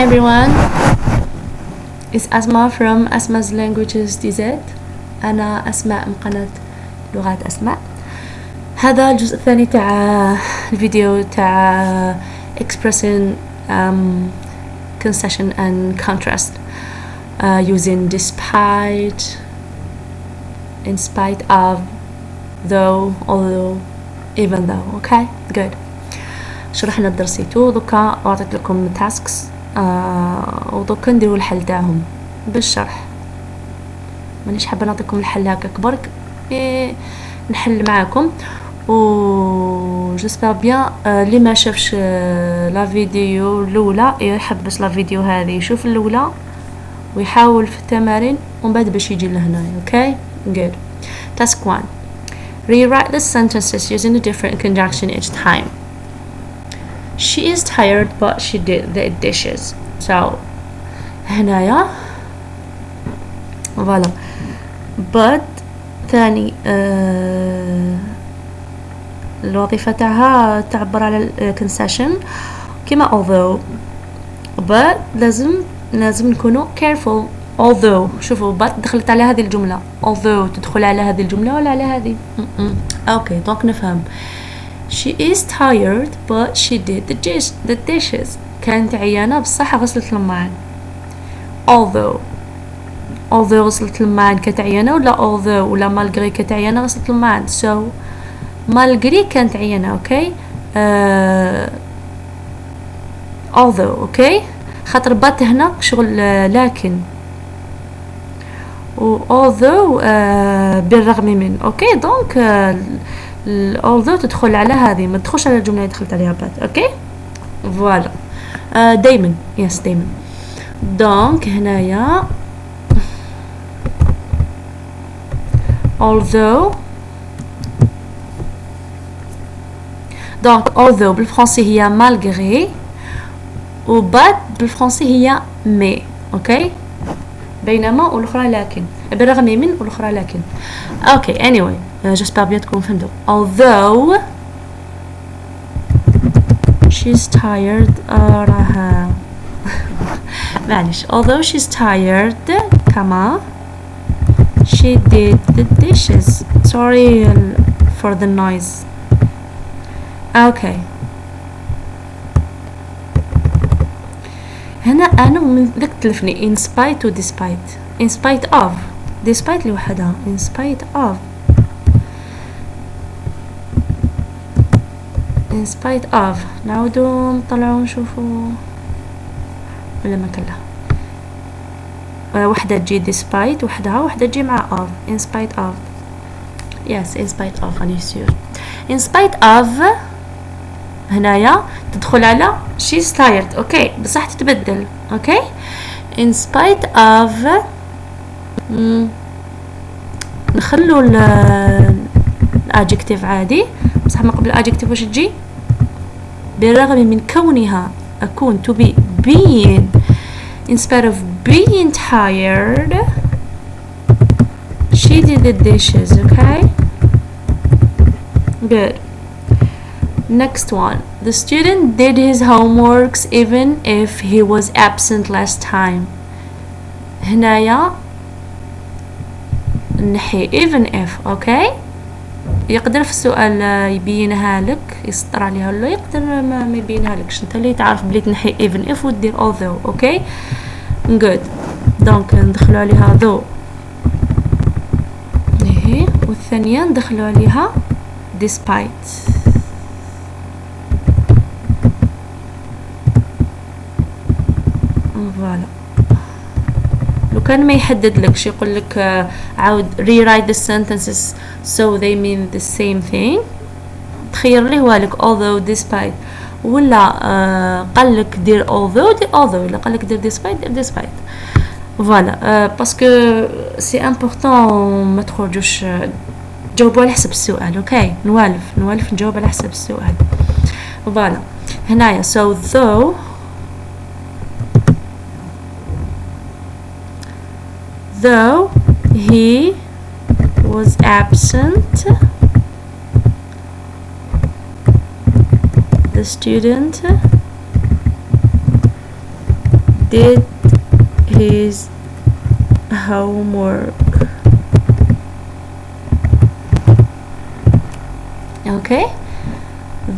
Hi everyone, it's Asma from Asma's Languages DZ. أنا أسماء من قناة لغات أسماء. هذا الجزء الثاني تاع الفيديو تاع expressing concession and contrast using despite, in spite of, though, although, even though. Okay, good. شرحنا الدرسيتو دوكا وعطيت لكم تاسكس ودوكا نديروا الحل تاعهم بالشرح. مانيش حابه نعطيكم الحل هكا كبرك، نحل معاكم و جيسبر بيان اللي ما شافش لا فيديو الاولى يحبس لا فيديو هذه يشوف الاولى ويحاول في التمارين ومن بعد باش يجي لهنايا. اوكي good. Task 1, rewrite the sentences using a different conjunction each time. She is tired but she did the dishes. So هنايا voilà but ثاني الوظيفة تاعها تعبر على concession كما although but لازم نكونوا careful. although شوفوا but دخلت على هذه الجملة although تدخل على هذه الجملة ولا على هذه اوكي دونك نفهم. She is tired but she did the dishes. كانت عيانة بصح غسلت الماعن. although غسلت الماعن كانت عيانة ولا although ولا malgré كانت عيانة غسلت الماعن. so malgré كانت عيانة. اوكي although اوكي خاطر بات هنا شغل لكن و although بالرغم من. اوكي دونك although تدخل على هذه ما تدخلش على الجملة اللي دخلت عليها بات. اوكي فوالا دايما يس دايما. دونك هنايا although بالفرنسي هي malgré و بات بالفرنسي هي mais. اوكي بينما والاخرى لكن بالرغم من والاخرى لكن. اوكي anyway j'espère bien تكونوا فهمتوا. although she's tired راها معليش although she's tired كما she did the dishes. sorry for the noise. okay هنا انا من ذاك تلفني in spite و despite. in spite of despite لوحدها in spite of in spite of نعودو نطلعو نشوفو ولا ما كلها وحدة تجي despite وحدة تجي مع of. in spite of yes in spite of أنا سيور. in spite of هنايا تدخل على she's tired. اوكي بصح تتبدل. اوكي in spite of نخلو الادجكتيف عادي بصح ما قبل الادجكتيف واش تجي بالرغم من كونها اكون to be being in spite of being tired she did the dishes. okay good. next one, the student did his homeworks even if he was absent last time. هنايا نحي even if. اوكي يقدر في السؤال يبينها لك يسطر عليها ولا يقدر ما يبينها لكش انت اللي تعرف بلي تنحي even if ودير although. اوكي good. دونك ندخلوا عليها though اهي والثانيه ندخلوا عليها despite. فوالا لو كان ما يحدد لكش يقول لك عاود rewrite the sentences so they mean the same thing تخير لي هو لك although despite ولا قال لك دير although دير although ولا قال لك دير despite دير despite. فوالا باسكو سي امبورطون ما تخرجوش جاوبوا على حسب السؤال. اوكي نوالف نجاوب على حسب السؤال. فوالا هنايا so though he was absent the student did his homework. Okay,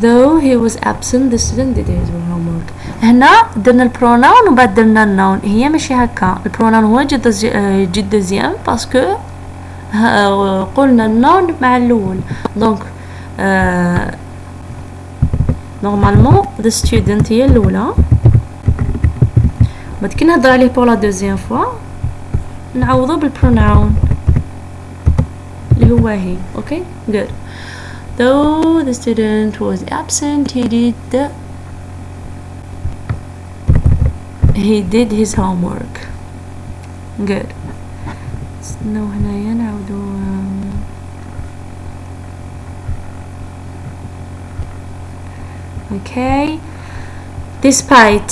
though he was absent the student did his homework. هنا درنا البروناون وبعد درنا النون. هي ماشي هكا، البروناون هو جد دوزيام باسكو قلنا النون مع الاول. دونك نورمالمون the student هي الاولى، بعد كي نهضر عليه بور لا دوزيام فوا نعوضو بالبروناون اللي هو هي. اوكي good. Though the student was absent he did his homework. good. استناو هنايا نعاودو okay. Despite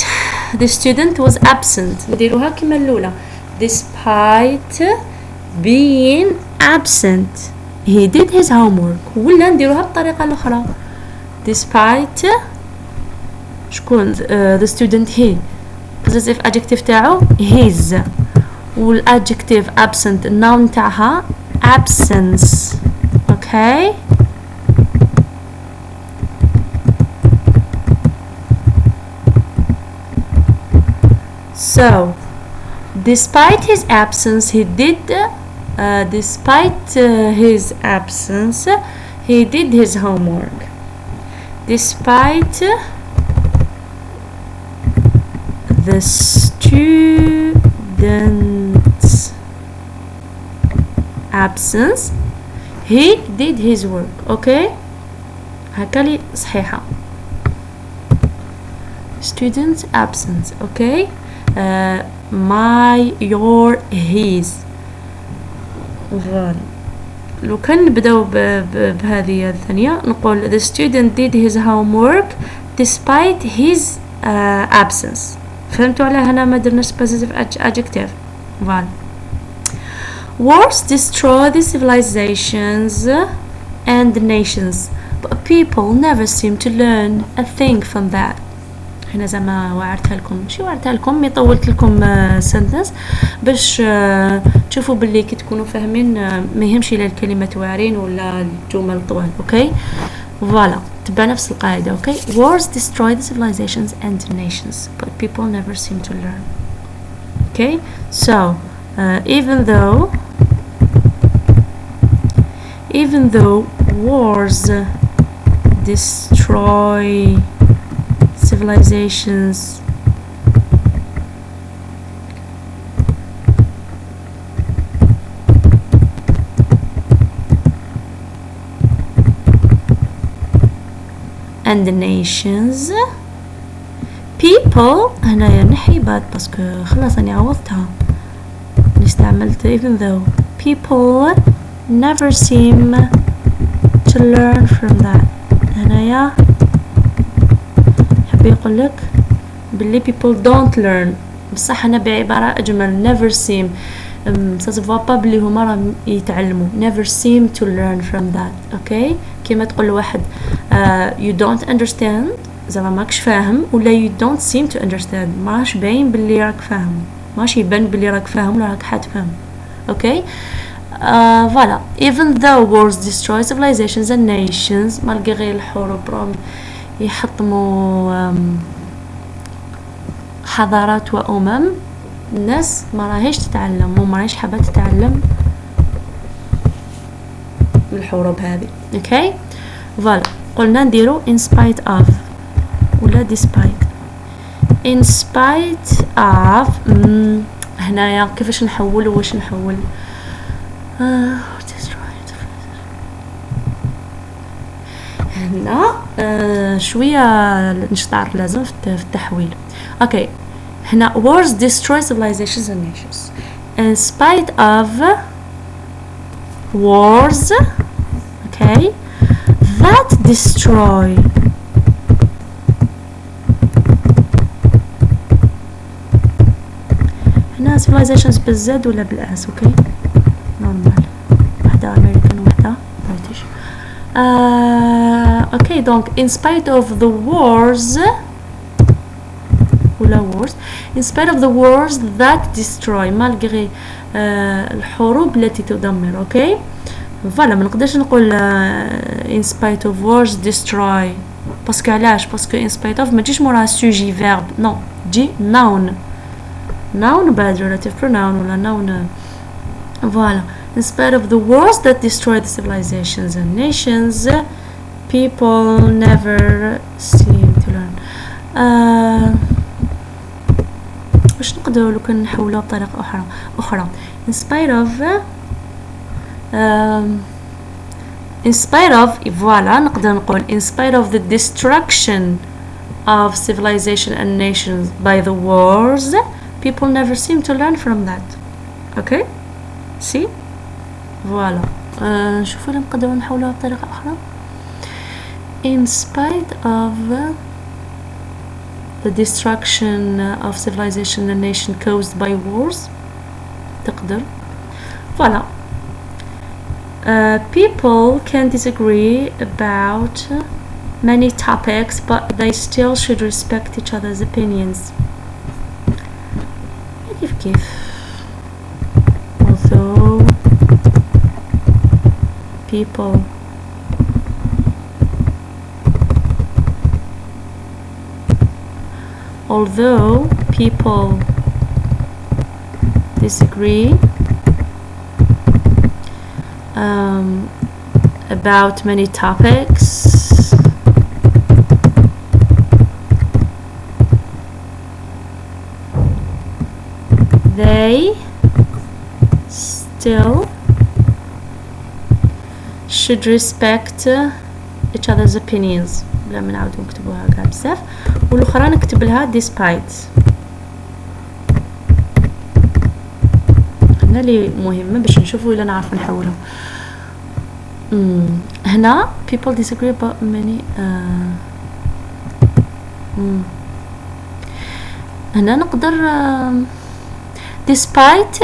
the student was absent نديروها كيما الاولى. Despite being absent he did his homework. ولا نديروها بطريقة الأخرى. Despite شكون the student he possessive adjective تاعو his والadjective absent الnoun تاعها absence. okay. So despite his absence he did his absence he did his homework. Despite the student's absence he did his work. okay. هكالي صحيحة. student's absence. okay. my your his. لو كان نبداو بهذه الثانية نقول the student did his homework despite his absence. فهمتوا على هنا ما درناش possessive adjective. فوالا. wars destroy the civilizations and nations but people never seem to learn a thing from that. هنا زعما وعرتها لكم، ماشي وعرتها لكم، مي طولت لكم سنتنس باش تشوفوا باللي كي تكونوا فاهمين ما يهمش الى الكلمات واعرين ولا الجمل طوال. اوكي فوالا تبع نفس القاعده. اوكي wars destroy the civilizations and nations but people never seem to learn. okay so even though wars destroy civilizations and the nations people. هنايا نحي بعد باسكو خلاص اني عوضتها استعملت even though. people never seem to learn from that. هنايا بيقول لك باللي people don't learn بصح انا بعبارة اجمل. never seem ça se voit pas باللي هما راهم يتعلموا. never seem to learn from that. okay كيما تقول لواحد you don't understand زعما ماكش فاهم ولا you don't seem to understand ماش باين باللي راك فاهم، ماشي يبان باللي راك فاهم ولا راك حتفهم. okay فوالا. even though wars destroy civilizations and nations مالقى غير الحروب راهم يحطموا حضارات وأمم، الناس ما راهيش تتعلم وما راهيش حابة تتعلم الحروب هذه. اوكي فوالا قلنا نديرو in spite of ولا despite. in spite of هنايا كيفاش نحول واش نحول هنا شوية نشطار لازم في التحويل. اوكي هنا wars destroy civilizations and nations. in spite of wars okay that destroy هنا civilizations بالزد ولا بالاس. اوكي نورمال واحدة امريكان وواحدة بريتش. okay donc in spite of the wars ولا wars in spite of the wars that destroy malgré الحروب التي تدمر. اوكي فوالا ما نقدرش نقول in spite of wars destroy باسكو علاش باسكو in spite of ما تجيش موراها سوجي verb نو تجي noun بعد relative pronoun ولا noun فوالا. In spite of the wars that destroy the civilizations and nations, people never seem to learn. واش نقدروا لو كان نحولوها بطريقة أخرى. In spite of فوالا نقدر نقول in spite of the destruction of civilization and nations by the wars, people never seem to learn from that. Okay? See? فوالا نشوفوا لهم نقدروا نحولوها بطريقة أخرى. In spite of the destruction of civilization and nation caused by wars تقدر فوالا people can disagree about many topics but they still should respect each other's opinions. كيف although people disagree about many topics they still should respect each other's opinions. بلا ما نعاودو نكتبوها كاع بزاف والاخرى نكتب لها despite. هنا اللي مهمه باش نشوفوا الا نعرف نحولهم. هنا people disagree about many هنا نقدر despite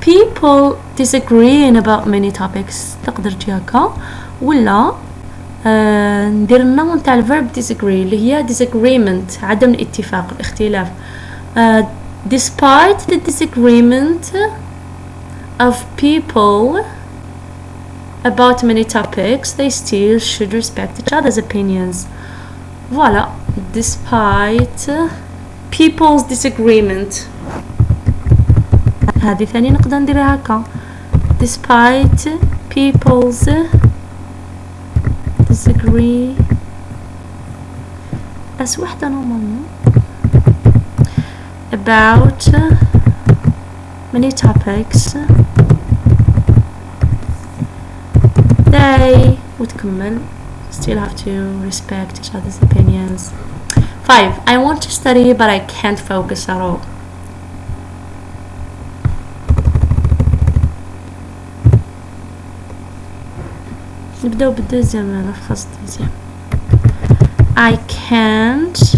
people disagreeing about many topics تقدر تجي هكا ولا ندير النون تاع الفيرب disagree اللي هي disagreement عدم الاتفاق الاختلاف. despite the disagreement of people about many topics they still should respect each other's opinions. Voilà, despite people's disagreement هذه ثاني نقدر نديرها هكا despite people's disagree بس وحدة نورمالمون about many topics they وتكمل still have to respect each other's opinions. 5. I want to study but I can't focus at all. نبداو بالدوزيام الخاص الدوزيام. I can't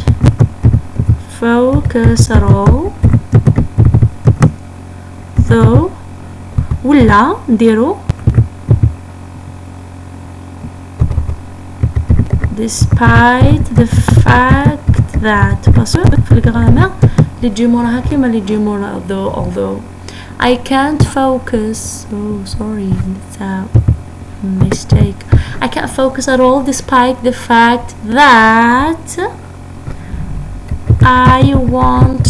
focus at all though ولا نديرو despite the fact that باسو في الجرامر اللي تجي موراها كيما اللي تجي مورا although I can't focus. Oh sorry, that's a mistake. I can't focus at all despite the fact that I want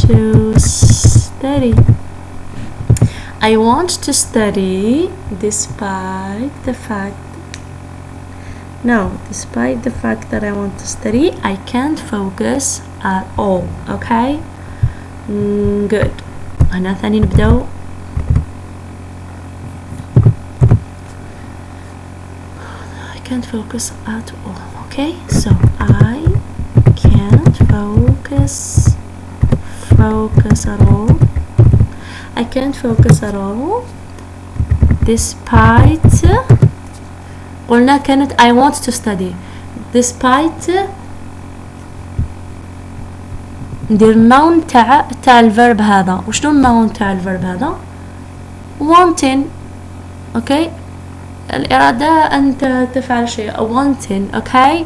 to study. I want to study despite the fact that I want to study I can't focus at all. Okay, good. هنا ثاني نبداو I can't focus at all. Okay, so I can't focus at all. I can't focus at all despite قلنا كانت I want to study despite ندير noun تاع الفيرب هذا. وشنو النون تاع الفيرب هذا؟ wanting. اوكي الإرادة أن تفعل شيء wanting. اوكي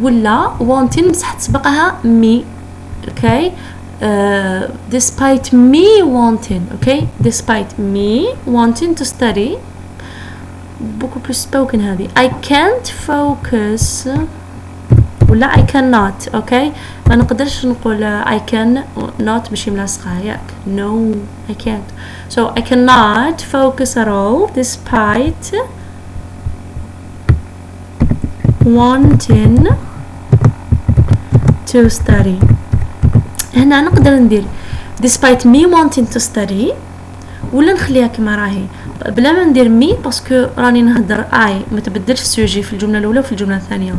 ولا wanting بصح تسبقها me okay, despite me wanting, okay, despite me wanting to study. beaucoup plus spoken هذه. I can't focus ولا I cannot. okay, ما نقدرش نقول I can not ماشي ملاصقة ياك. no, I can't. so I cannot focus at all despite wanting to study. هنا نقدر ندير despite me wanting to study ولا نخليها كما راهي بلا ما ندير مي باسكو راني نهضر ما تبدلش السوجي في الجمله الاولى وفي الجمله الثانيه.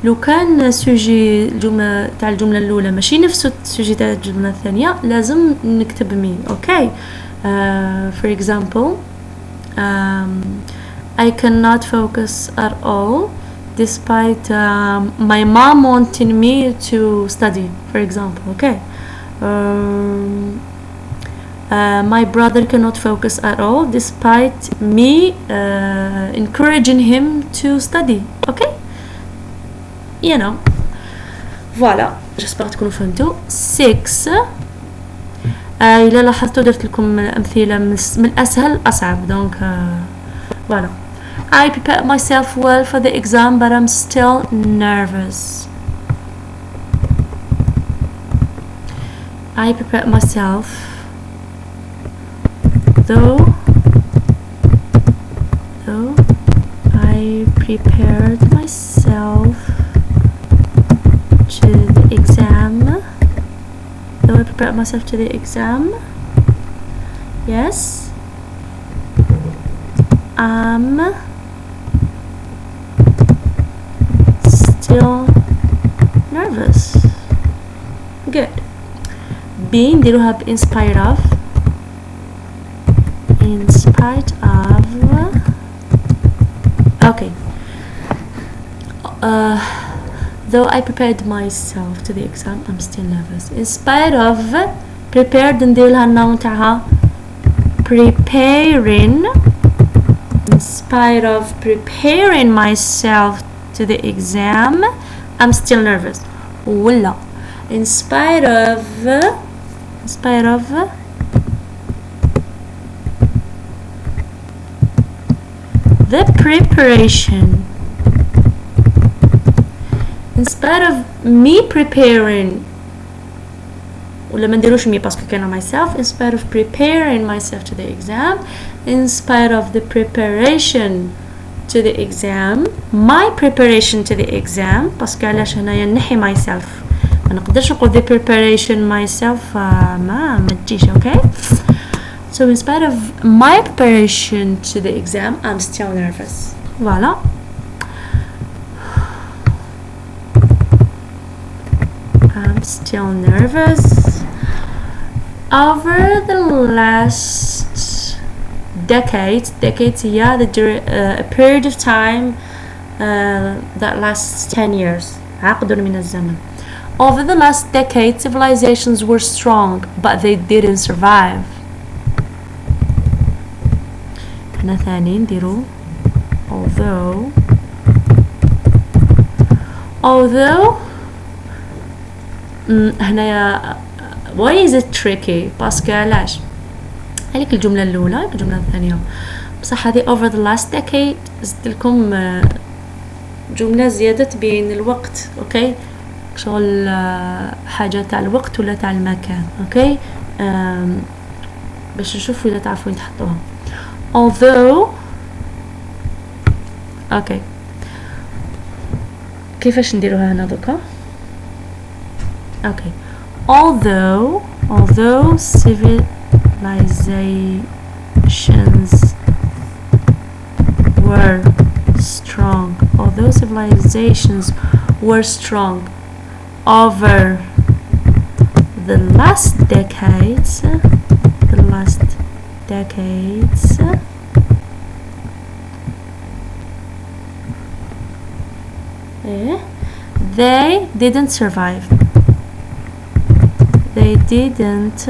لو كان سوجي الجمله تاع الجمله الاولى ماشي نفس السوجي تاع الجمله الثانيه لازم نكتب مي. اوكي for example I cannot focus at all despite my mom wanting me to study, for example. okay my brother cannot focus at all despite me encouraging him to study. okay, you know. voilà, j'espère تكونوا فهمتوا. 6 إلا لاحظتوا درت لكم أمثلة من الأسهل أصعب. donc voilà. I prepared myself well for the exam but I'm still nervous. I prepared myself though I prepared myself to the exam. Though I prepared myself to the exam, yes, I'm still nervous. good. B نديروها in spite of. in spite of. okay though I prepared myself to the exam I'm still nervous. in spite of prepared ندير لها النون تاعها preparing. in spite of preparing myself to the exam I'm still nervous. ولا in spite of the preparation. in spite of me preparing ولا ما نديروش مي باسكو كان myself. in spite of preparing myself to the exam, in spite of the preparation to the exam, my preparation to the exam باسكو علاش هنايا نحي myself ما نقدرش نقول the preparation myself ما تجيش. okay, so in spite of my preparation to the exam I'm still nervous. voilà. I'm still nervous. over the last decades هي a period of time that lasts 10 years. عقد من الزمن. over the last decade civilizations were strong but they didn't survive. هنا ثاني نديرو although هنايا why is it tricky باسكو علاش هذيك الجملة الأولى الجملة الثانية بصح هذه over the last decade زدت لكم جملة زيادة بين الوقت. اوكي شغل حاجة تاع الوقت ولا تاع المكان. اوكي باش نشوفوا إذا تعرفوا وين تحطوها. although اوكي كيفاش نديروها هنا دوكا. اوكي although civilizations were strong over the last decades they didn't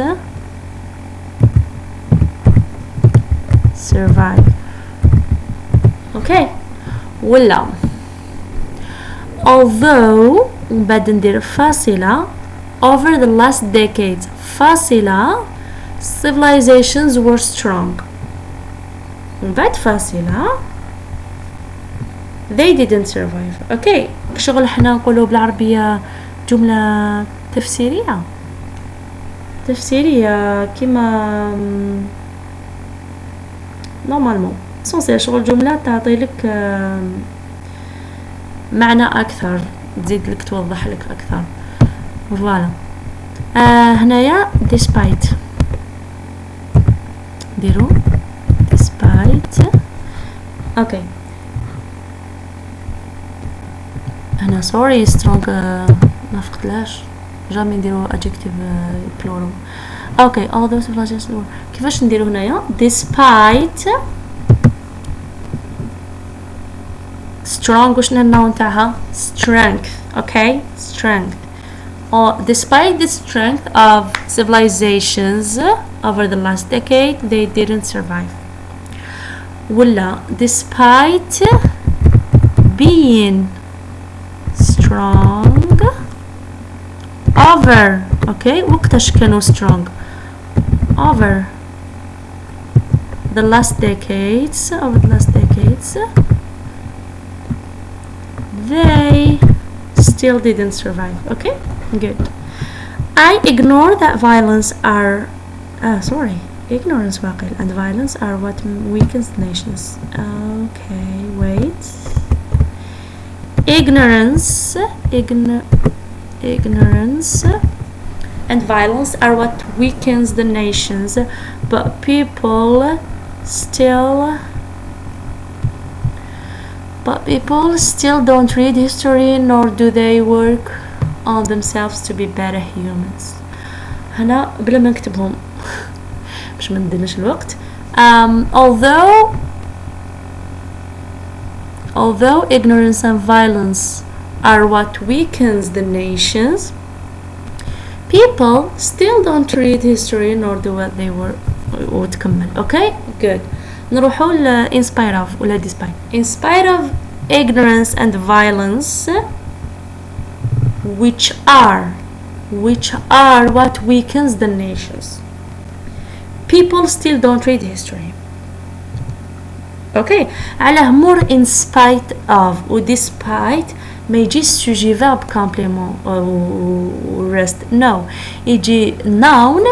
survive. okay ولا although بعد ندير فاصلة over the last decades فاصلة civilizations were strong. من بعد فاصلة they didn't survive. اوكي شغل احنا نقولوا بالعربية جملة تفسيرية كما نورمالمون سونسي شغل جملة تعطي لك معنى اكثر، تزيد لك توضح لك اكثر. فوالا هنايا despite ديرو despite. اوكي هنا sorry strong ما فقتلاش جامي نديرو adjective plural. اوكي all those civilizations كيفاش نديرو هنايا despite strong وشنا النون تاعها strength. اوكي strength despite the strength of civilizations over the last decade they didn't survive. ولا despite being strong over okay وقتاش كانوا strong over the last decades they still didn't survive. Okay, good. I ignore that violence are ignorance واقع and violence are what weakens nations. Okay, wait. Ignorance and violence are what weakens the nations, but people still don't read history nor do they work on themselves to be better humans. هنا بلا ما نكتبهم باش ما نديناش الوقت. Although ignorance and violence are what weakens the nations, people still don't read history nor do what they were وتكمل. Okay, good. نروحوا ل in spite of ولا despite. In spite of ignorance and violence, which are what weakens the nations, people still don't read history. اوكي علاه مور in spite of و despite ما يجيش سوجي verb كومبليمون و rest no يجي noun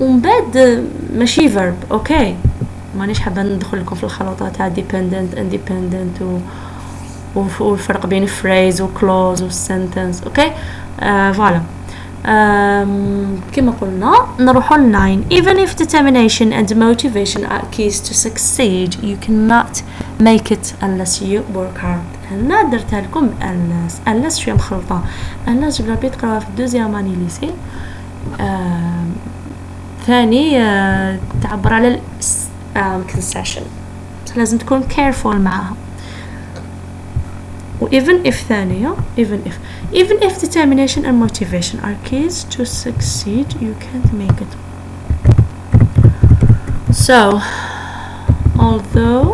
ومن بعد ماشي verb. اوكي مانيش حابه ندخل لكم في الخلطات تاع dependent independent والفرق بين phrase و clause و sentence. اوكي فوالا كما قلنا نروحوا ل 9. Even if determination and motivation are keys to succeed, you cannot make it unless you work hard. هنا درتها لكم unless شويه مخلطه. unless جربي تقراها في الدوزيام اني ليسي. ثاني تعبر على concession لازم تكون careful معها. even if ثانية even if determination and motivation are keys to succeed, you can't make it. So although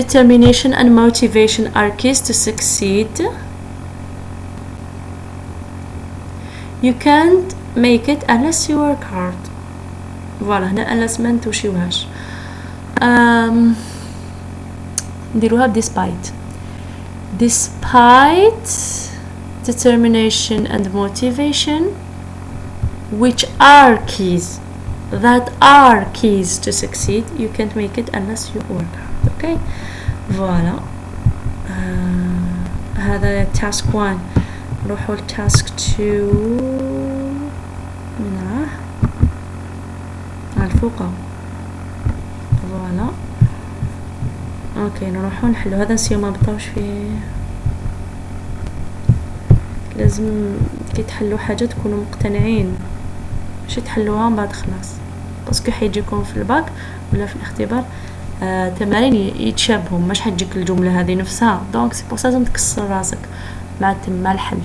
determination and motivation are keys to succeed, you can't make it unless you work hard. فوالا هنا unless ما نتوشيوهاش. نديروها despite determination and motivation, which are keys to succeed, you can't make it unless you work hard. Okay, فوالا هذا task 1. نروحوا لتاسك 2 من على الفوق. فوالا اوكي نروحوا نحلو هذا نسيو ما بطاوش فيه. لازم كي تحلوا حاجه تكونوا مقتنعين ماشي تحلوها من بعد خلاص باسكو حيجيكم في الباك ولا في الاختبار تمارين يتشابهوا مش حتجيك الجمله هذه نفسها. دونك سي بور سا لازم تكسر راسك ما تم الحل.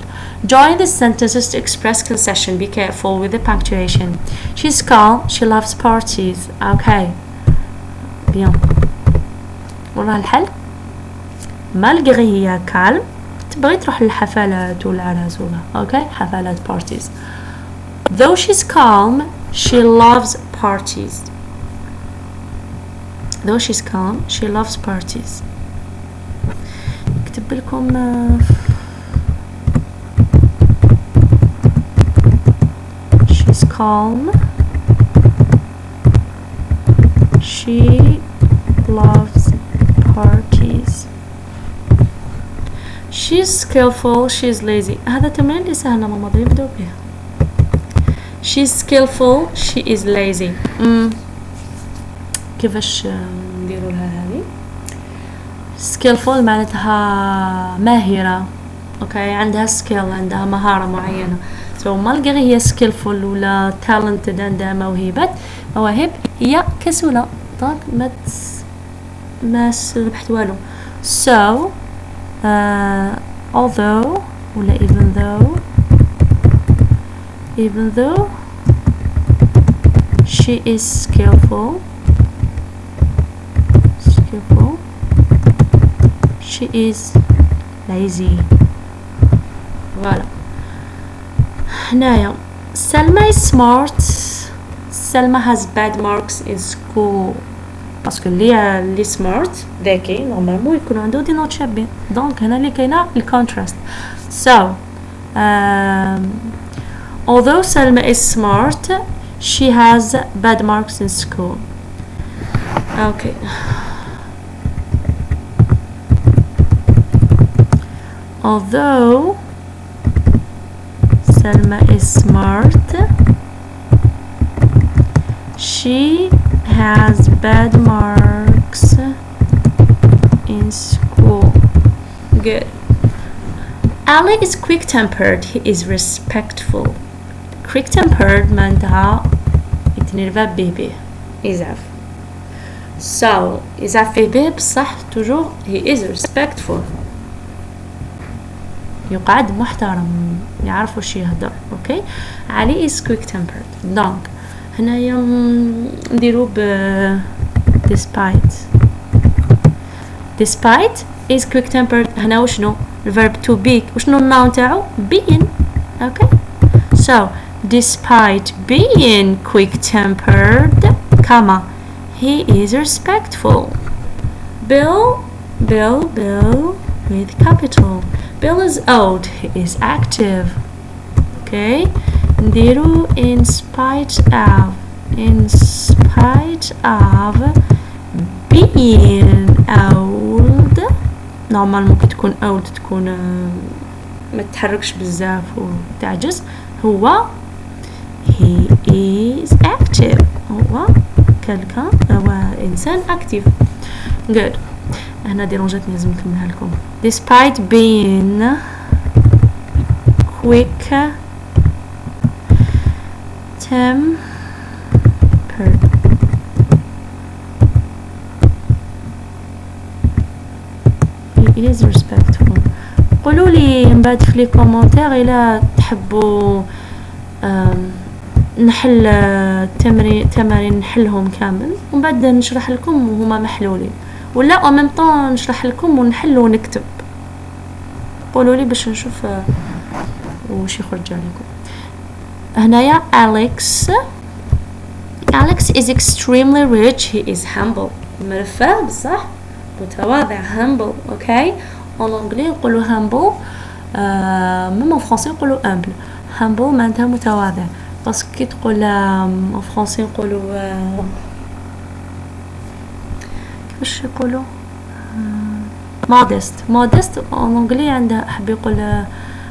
Join the sentences to express concession. Be careful with the punctuation. She's calm. She loves parties. Okay. Bien. وراه الحل. malgré هي calm تبغي تروح للحفلات والعراس ولا. Okay. حفلات parties. Though she's calm, she loves parties. Though she's calm, she loves parties. اكتب لكم she's calm, she loves parties. She's skillful, she's lazy. هذا تمرين اللي سهل ماما يبدأ به. She's skillful, she is lazy. كيفاش نديروا لها هذه؟ skillful معناتها ماهرة. اوكي عندها skill، عندها مهارة معينة. so مالغري هي skillful ولا talented عندها مواهب هي كسولة. طاق ما ربحت والو. so although ولا even though she is skillful, she is lazy. voilà. هنايا سلمى is smart. سلمى has bad marks in school. باسكو اللي smart ذكي نورمالمون يكون عنده دي نوت شابين. دونك هنا اللي كاينه الكونتراست. so although Salma is smart, she has bad marks in school. Okay. Although Salma is smart, she has bad marks in school. Good. Ali is quick-tempered. He is respectful. Quick-tempered معناتها يتنرفا به يزعف. so يزعف به بصح toujours he is respectful. يقعد محترم يعرف واش يهدر. اوكي علي is quick-tempered. دونك هنايا نديرو ب despite is quick-tempered. هنا وشنو الverb to be وشنو الnoun تاعو being. اوكي so despite being quick-tempered, comma, he is respectful. Bill with capital. Bill is old, he is active. Okay, نديرو in spite of being old. نورمال ممكن تكون old تكون ما تتحركش بزاف وتعجز. هو he is active. هو إنسان active. good. هنا دي رونجاتني لازم نكملها لكم. despite being quick-tempered. he is respectful. قولوا لي من بعد في لي كومونتير إلا تحبوا نحل تمارين نحلهم كامل ومن بعد نشرح لكم وهما محلولين، ولا او ميم طون نشرح لكم ونحل ونكتب. قولوا لي باش نشوف وش يخرج عليكم. هنايا Alex is extremely rich. He is humble. مرفه بصح متواضع. humble. اوكي en anglais نقولوا humble. ميم en français نقولوا humble. humble معناتها متواضع. باسكو كي تقول en français نقولوا كيفاش يقولوا modest en anglais عنده حب يقول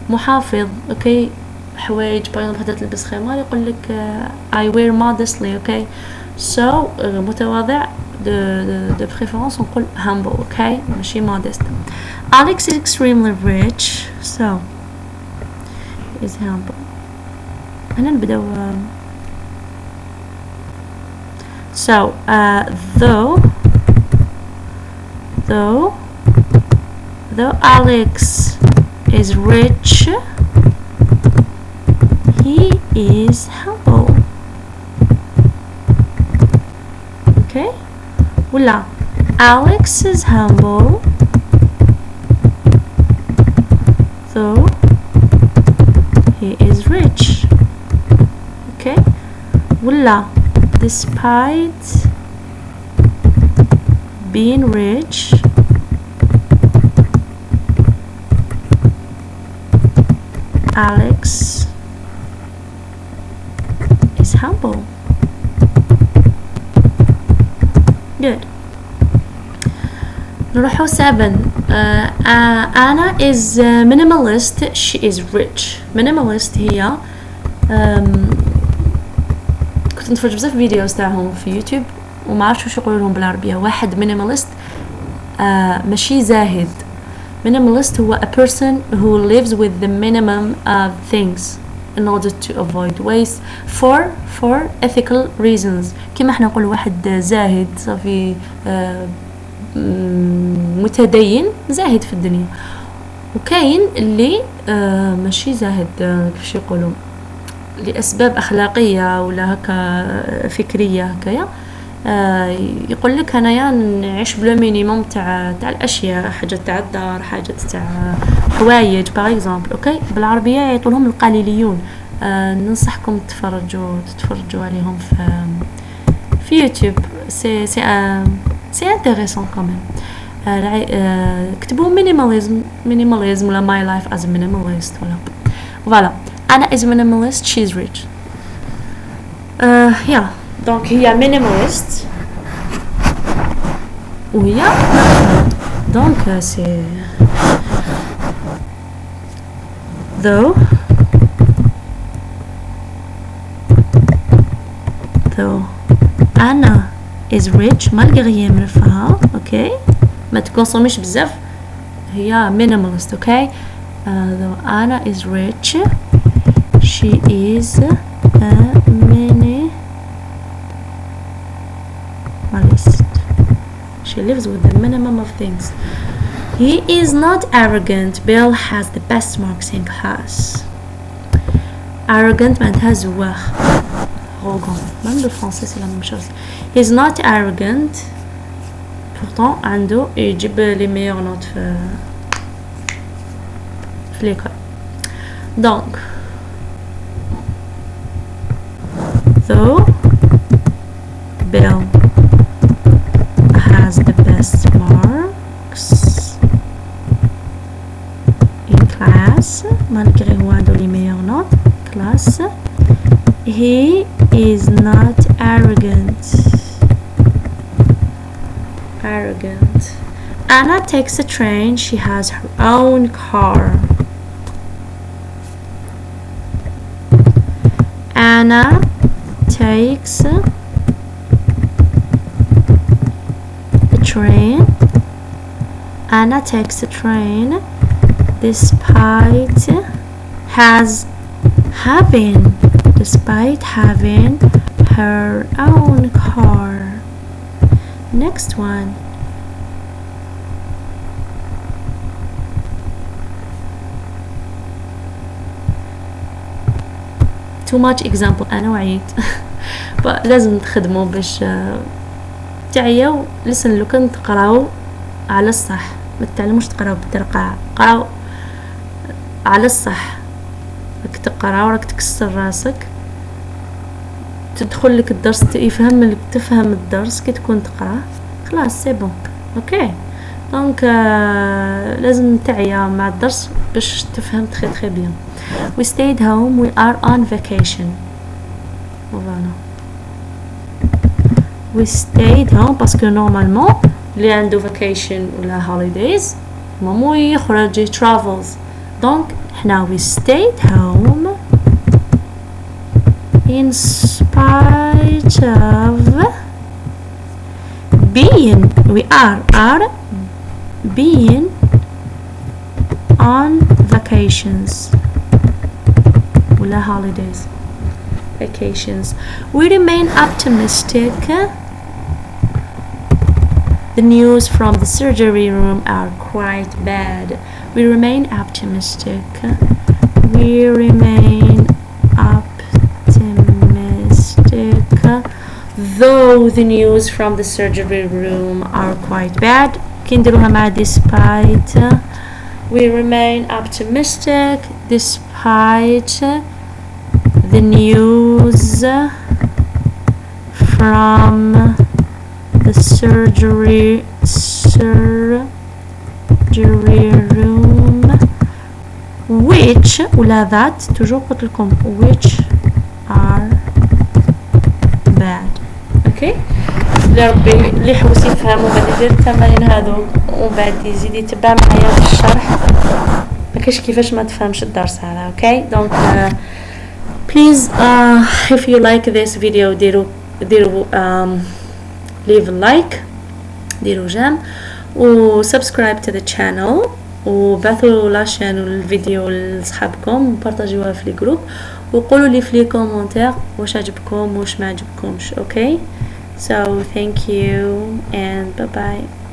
محافظ. اوكي حوايج باغ اكزومبل تلبس خمار يقول لك I wear modestly. اوكي so متواضع de préférence نقول humble. اوكي ماشي modest. Alex is extremely rich so is humble. هنا نبداو so though Alex is rich. He is humble. Okay. ولا Alex is humble though he is rich. Okay. ولا despite being rich Alex is humble. Good. نروحو 7. Anna is minimalist. She is rich. Minimalist هي كنت نتفرج بزاف فيديوز تاعهم في يوتيوب وما عرفتش واش يقولوا لهم بالعربيه. واحد minimalist ماشي زاهد. Minimalist هو a person who lives with the minimum of things in order to avoid waste for ethical reasons. كما احنا نقول واحد زاهد صافي متدين زاهد في الدنيا، وكاين اللي ماشي زاهد كيفاش يقولوا لأسباب أخلاقية ولا هكا فكرية هكايا. يقول لك أنايا نعيش بلا مينيموم تاع الأشياء، حاجات تاع الدار، حاجات تاع حوايج باغ اكزومبل. اوكي بالعربية يعيطوا لهم القليليون. ننصحكم تتفرجوا عليهم في يوتيوب. سي انتريسون كمان. كتبوا مينيماليزم ولا my life as a minimalist ولا فوالا. Anna is minimalist, she's rich. يلا دونك هي minimalist وهي دونك سي though Anna is rich malgré هي مرفهة. اوكي ما تكونسوميش بزاف، هي minimalist. اوكي though Anna is rich she is a minimalist. She lives with the minimum of things. He is not arrogant. Bill has the best marks in class. Arrogant معناتها زواخ. arrogant même le français c'est la même chose. He's not arrogant. Pourtant عنده يجيب les meilleures notes في l'école. Donc though Bill has the best marks in class, malgré هو عنده les meilleures notes class, he is not arrogant. Anna takes a train. She has her own car. Anna takes the train. Anna takes the train despite having her own car. Next one. Too much example. أنا وعيت. لازم تخدموا باش تعيوا. لسن لو كنت تقراو على الصح، ما تتعلموش تقراو بالترقاع، قراو على الصح. راك تقرا وراك تكسر راسك، تدخل لك الدرس تفهم الدرس كي تكون تقرا خلاص سي بون. اوكي دونك لازم تعيا مع الدرس باش تفهم تري تري بيان. We stayed home. We are on vacation. Voilà. We stayed home parce que normalement اللي عنده vacation ولا holidays مامو يخرج travels. donc حنا we stayed home in spite of we are being on vacations ولا holidays. Vacations. We remain optimistic. The news from the surgery room are quite bad. we remain optimistic. We remain optimistic though the news from the surgery room are quite bad. كي نديروها مع despite. We remain optimistic despite the news from the surgery room which ولا that toujours قلت لكم which are bad. اوكي لربي اللي يحوس يفهموا غادي يدير التمارين هادو ومن بعد يزيد يتبع معايا في الشرح. ما كاينش كيفاش ما تفهمش الدرس هذا. اوكي دونك please if you like this video ديروا leave a like, ديروا جيم و subscribe to the channel وبعثوا لاشين والفيديو لصحابكم وبارطاجيوها في الجروب وقولوا لي في لي كومونتير واش عجبكم واش ما عجبكمش. اوكي so thank you and bye bye.